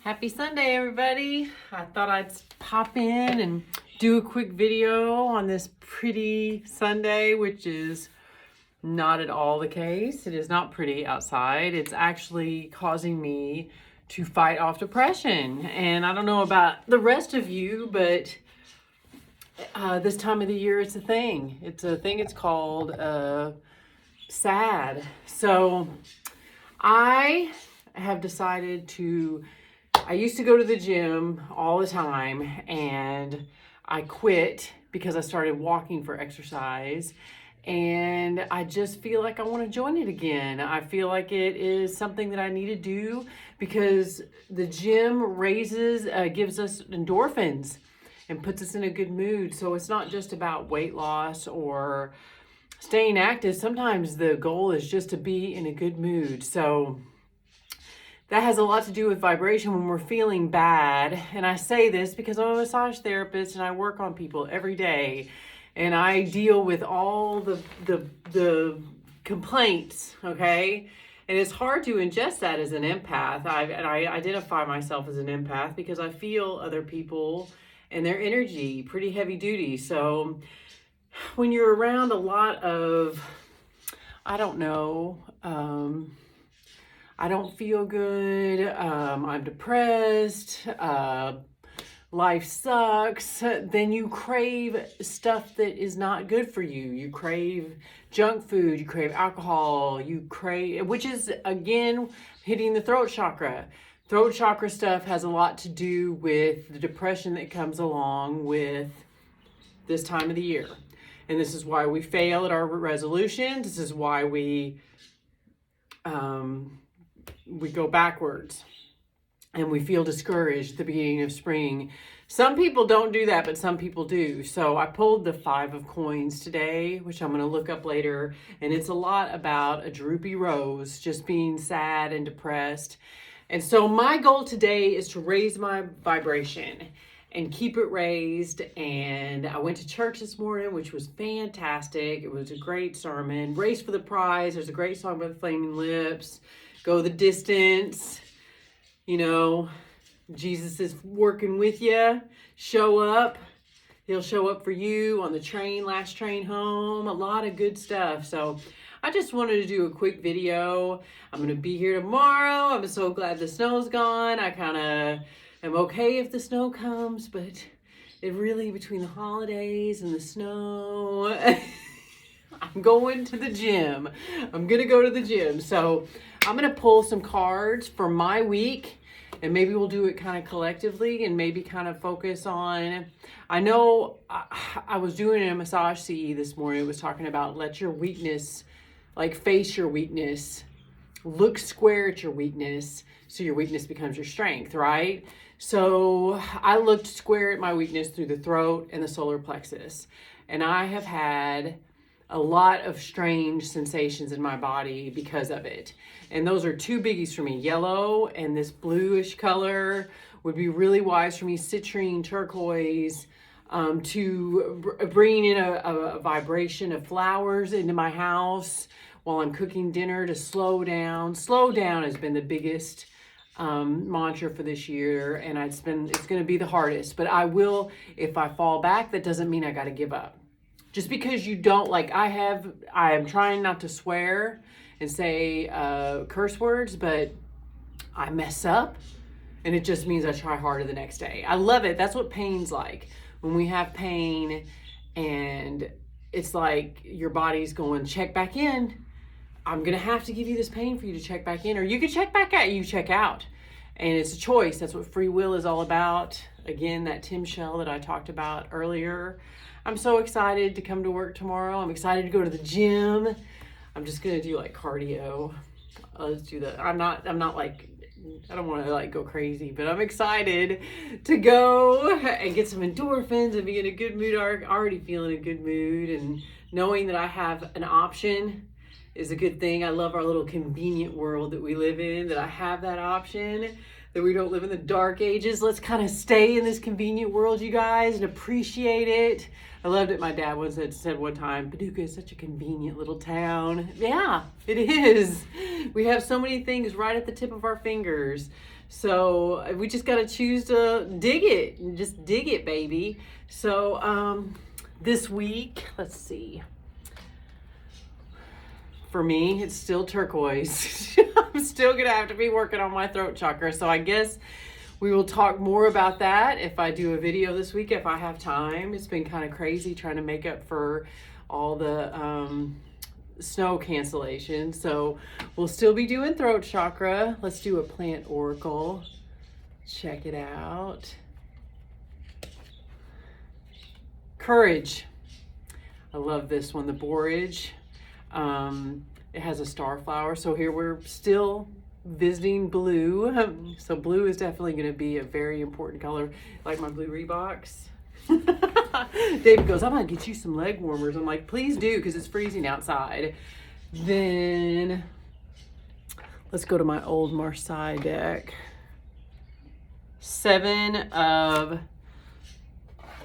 Happy Sunday, everybody. I thought I'd pop in and do a quick video on this pretty Sunday, which is not at all the case. It is not pretty outside. It's actually causing me to fight off depression. And I don't know about the rest of you, but this time of the year, it's a thing. It's called SAD. So I have decided I used to go to the gym all the time, and I quit because I started walking for exercise, and I just feel like I want to join it again. I feel like it is something that I need to do because the gym gives us endorphins and puts us in a good mood. So it's not just about weight loss or staying active. Sometimes the goal is just to be in a good mood. So that has a lot to do with vibration when we're feeling bad. And I say this because I'm a massage therapist and I work on people every day. And I deal with all the complaints, okay? And it's hard to ingest that as an empath. I identify myself as an empath because I feel other people and their energy pretty heavy duty. So when you're around a lot of, I don't feel good, I'm depressed, life sucks, then you crave stuff that is not good for you. You crave junk food, you crave alcohol, which is, again, hitting the throat chakra. Throat chakra stuff has a lot to do with the depression that comes along with this time of the year. And this is why we fail at our resolutions. This is why we go backwards and we feel discouraged at the beginning of spring. Some people don't do that, but some people do. So I pulled the 5 of coins today, which I'm going to look up later. And it's a lot about a droopy rose, just being sad and depressed. And so my goal today is to raise my vibration and keep it raised. And I went to church this morning, which was fantastic. It was a great sermon. Race for the Prize. There's a great song by the Flaming Lips. Go the distance. You know, Jesus is working with you. Show up. He'll show up for you on the train, last train home. A lot of good stuff. So I just wanted to do a quick video. I'm going to be here tomorrow. I'm so glad the snow's gone. I kind of am okay if the snow comes, but it really, between the holidays and the snow, I'm going to the gym. I'm going to go to the gym. So I'm going to pull some cards for my week, and maybe we'll do it kind of collectively and maybe kind of focus on, I know I was doing a massage CE this morning. It was talking about let your weakness, like face your weakness, look square at your weakness so your weakness becomes your strength, right? So I looked square at my weakness through the throat and the solar plexus, and I have had a lot of strange sensations in my body because of it. And those are 2 biggies for me. Yellow and this bluish color would be really wise for me. Citrine, turquoise, to bring in a vibration of flowers into my house while I'm cooking dinner to slow down. Slow down has been the biggest mantra for this year, and it's going to be the hardest. But I will, if I fall back, that doesn't mean I got to give up. Just because you don't, I am trying not to swear and say curse words, but I mess up, and it just means I try harder the next day. I love it. That's what pain's like. When we have pain and it's like your body's going, check back in. I'm going to have to give you this pain for you to check back in, or you can check back out, you check out. And it's a choice. That's what free will is all about. Again, that Tim Shell that I talked about earlier. I'm so excited to come to work tomorrow. I'm excited to go to the gym. I'm just going to do cardio. Let's do that. I don't want to go crazy, but I'm excited to go and get some endorphins and be in a good mood. I'm already feeling a good mood, and knowing that I have an option is a good thing. I love our little convenient world that we live in, that I have that option, that we don't live in the dark ages. Let's kind of stay in this convenient world, you guys, and appreciate it. I loved it. My dad said one time, Paducah is such a convenient little town. Yeah, it is. We have so many things right at the tip of our fingers. So we just got to choose to dig it and just dig it, baby. So this week, let's see. For me, it's still turquoise. I'm still going to have to be working on my throat chakra. So I guess we will talk more about that if I do a video this week, if I have time. It's been kind of crazy trying to make up for all the snow cancellation. So we'll still be doing throat chakra. Let's do a plant oracle. Check it out. Courage. I love this one, the borage. It has a star flower. So here we're still visiting blue. So blue is definitely going to be a very important color, like my blue Reeboks. David goes, I'm going to get you some leg warmers. I'm like, please do, because it's freezing outside. Then let's go to my old Marseille deck. 7 of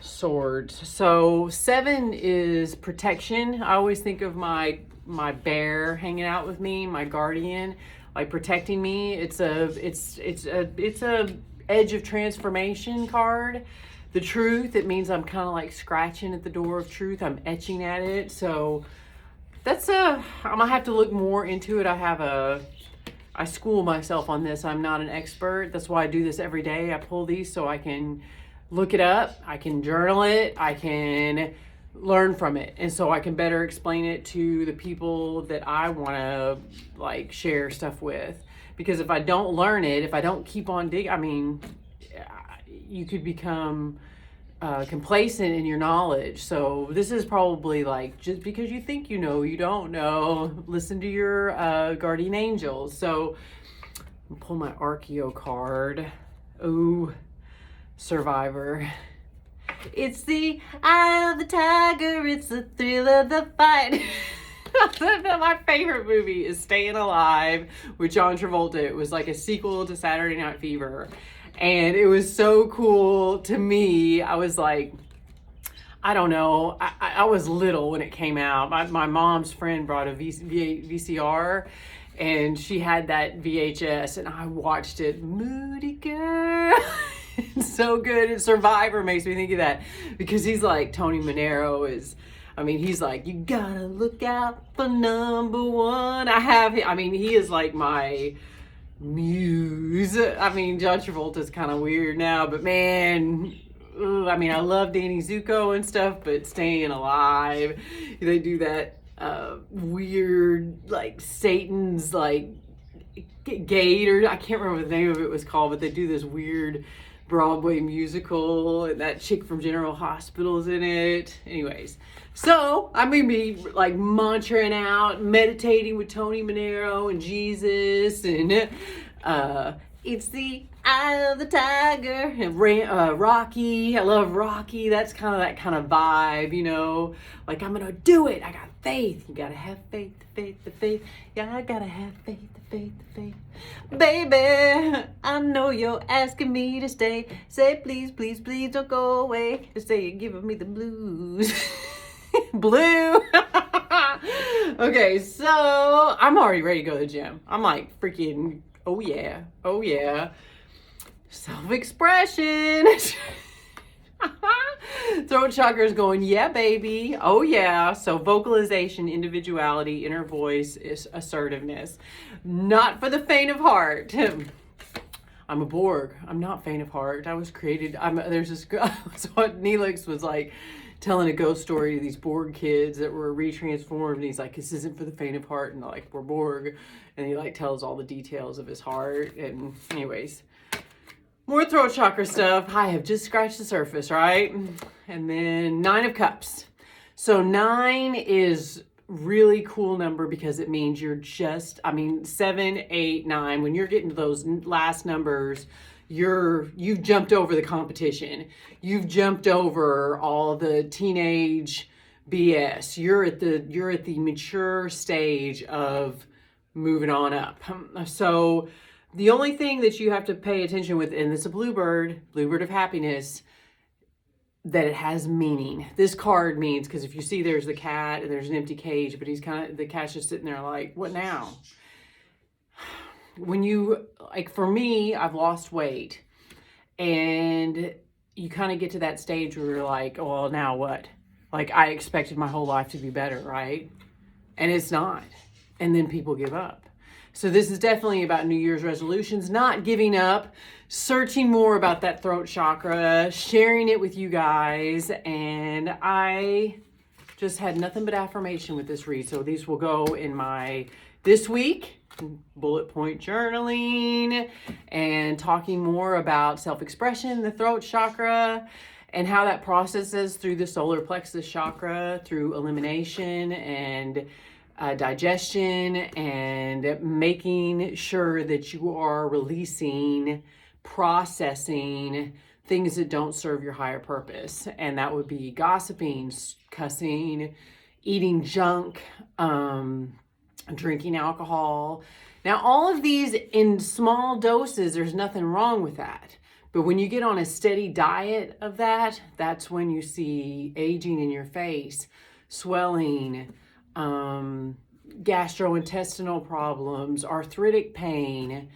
Swords. So 7 is protection. I always think of my bear hanging out with me, my guardian, like protecting me. It's a edge of transformation card. The truth, it means I'm kind of like scratching at the door of truth. I'm etching at it. So that's I'm gonna have to look more into it. I school myself on this. I'm not an expert. That's why I do this every day. I pull these so I can look it up. I can journal it. I can learn from it. And so I can better explain it to the people that I want to like share stuff with. Because if I don't learn it, if I don't keep on digging, I mean, you could become complacent in your knowledge. So this is probably like, just because you think you know, you don't know. Listen to your guardian angels. So I'll pull my Archeo card. Ooh, Survivor. It's the eye of the tiger. It's the thrill of the fight. My favorite movie is Staying Alive with John Travolta. It was like a sequel to Saturday Night Fever. And it was so cool to me. I was like, I don't know. I was little when it came out. My mom's friend brought a VCR, and she had that VHS, and I watched it. Moody girl. It's so good. And Survivor makes me think of that, because he's like, Tony Manero is, I mean, he's like, you gotta look out for number one. He is like my muse. I mean, John Travolta's kind of weird now, but man, I love Danny Zuko and stuff, but Staying Alive, they do that weird, like, Satan's, like, gate, or I can't remember what the name of it was called, but they do this weird Broadway musical, and that chick from General Hospital's in it. Anyways, so I'm gonna be like mantraing out, meditating with Tony Manero and Jesus, and it's the eye of the tiger, and Rocky. I love Rocky. That's kind of that kind of vibe, you know, like, I'm gonna do it. I got faith. You gotta have faith, the faith. Yeah, I gotta have faith, the faith. Baby, I know you're asking me to stay. Say please, please, please don't go away. Just say you're giving me the blues. Blue. Okay, so I'm already ready to go to the gym. I'm like freaking, oh yeah. Self-expression. Throat chakra is going, yeah, baby. Oh, yeah. So vocalization, individuality, inner voice, is assertiveness. Not for the faint of heart. I'm a Borg. I'm not faint of heart. I was created. There's this girl. So Neelix was like telling a ghost story to these Borg kids that were retransformed. And he's like, this isn't for the faint of heart. And they're like, we're Borg. And he like tells all the details of his heart. And anyways, more throat chakra stuff. I have just scratched the surface, right? And then 9 of Cups. So 9 is really cool number because it means you're just, 7, 8, 9. When you're getting to those last numbers, you've jumped over the competition. You've jumped over all the teenage BS. You're at the mature stage of moving on up. So the only thing that you have to pay attention with, and it's a bluebird of happiness, that it has meaning. This card means, because if you see there's the cat and there's an empty cage, but the cat's just sitting there like, what now? when you, like for me, I've lost weight, and you kind of get to that stage where you're like, oh, well, now what? Like I expected my whole life to be better, right? And it's not. And then people give up. So this is definitely about New Year's resolutions, not giving up, searching more about that throat chakra, sharing it with you guys. And I just had nothing but affirmation with this read. So these will go in my this week bullet point journaling and talking more about self-expression, the throat chakra, and how that processes through the solar plexus chakra, through elimination and digestion, and making sure that you are releasing, processing things that don't serve your higher purpose. And that would be gossiping, cussing, eating junk, drinking alcohol. Now, all of these in small doses, there's nothing wrong with that. But when you get on a steady diet of that, that's when you see aging in your face, swelling, gastrointestinal problems, arthritic pain.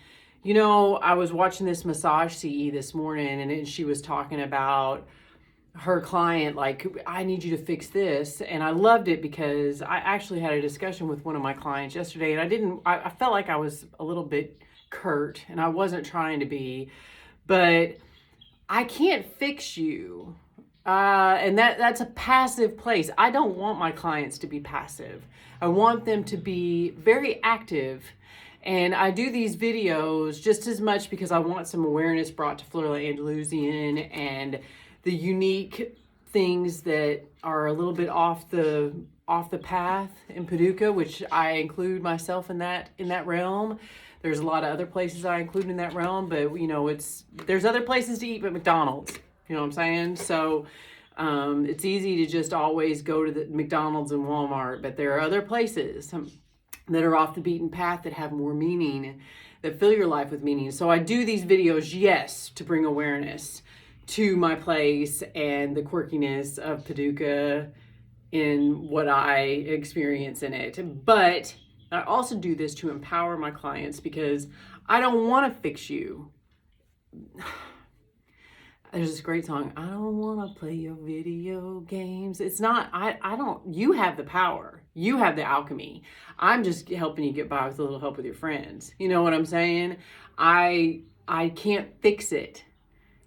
You know, I was watching this massage CE this morning, and she was talking about her client, like, I need you to fix this. And I loved it because I actually had a discussion with one of my clients yesterday, and I felt like I was a little bit curt, and I wasn't trying to be, but I can't fix you. And that's a passive place. I don't want my clients to be passive. I want them to be very active. And I do these videos just as much because I want some awareness brought to Fleur Andalusian and the unique things that are a little bit off the path in Paducah, which I include myself in that realm. There's a lot of other places I include in that realm, but you know, there's other places to eat but McDonald's. You know what I'm saying? So it's easy to just always go to the McDonald's and Walmart, but there are other places that are off the beaten path that have more meaning, that fill your life with meaning. So I do these videos, yes, to bring awareness to my place and the quirkiness of Paducah in what I experience in it. But I also do this to empower my clients because I don't want to fix you. There's this great song, I don't want to play your video games. It's not, I don't, you have the power. You have the alchemy. I'm just helping you get by with a little help with your friends. You know what I'm saying? I can't fix it.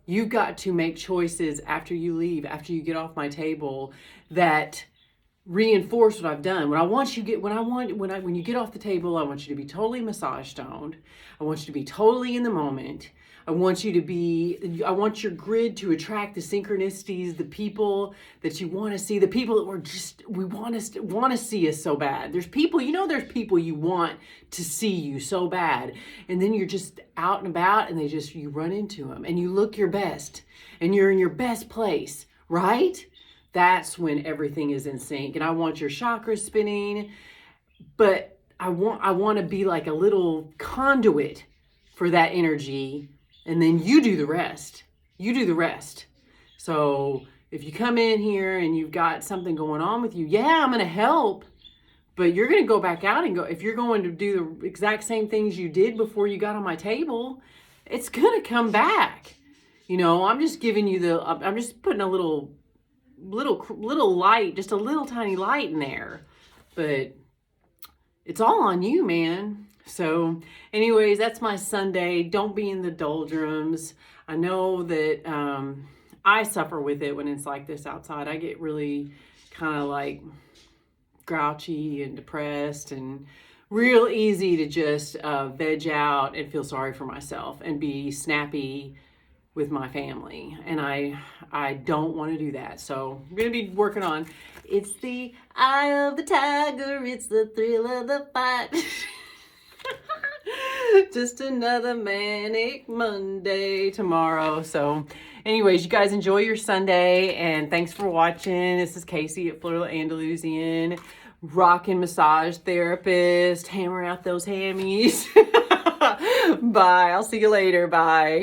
You've got to make choices after you leave, after you get off my table, that reinforce what I've done. When you get off the table, I want you to be totally massage stoned. I want you to be totally in the moment. I want your grid to attract the synchronicities, the people that you want to see, the people that we want to see us so bad. There's people you want to see you so bad. And then you're just out and about and you run into them and you look your best and you're in your best place, right? That's when everything is in sync. And I want your chakras spinning, but I want to be like a little conduit for that energy. And then you do the rest. So if you come in here and you've got something going on with you, yeah, I'm going to help. But you're going to go back out and go, if you're going to do the exact same things you did before you got on my table, it's going to come back. You know, I'm just giving you I'm just putting a little light, just a little tiny light in there. But it's all on you, man. So anyways, that's my Sunday. Don't be in the doldrums. I know that I suffer with it when it's like this outside. I get really kind of like grouchy and depressed and real easy to just veg out and feel sorry for myself and be snappy with my family. And I don't want to do that. So I'm going to be working on, it's the eye of the tiger. It's the thrill of the fight. Just another manic Monday tomorrow. So anyways, you guys enjoy your Sunday and thanks for watching. This is Casey at Fleur Andalusian, rockin' massage therapist, hammering out those hammies. Bye. I'll see you later. Bye.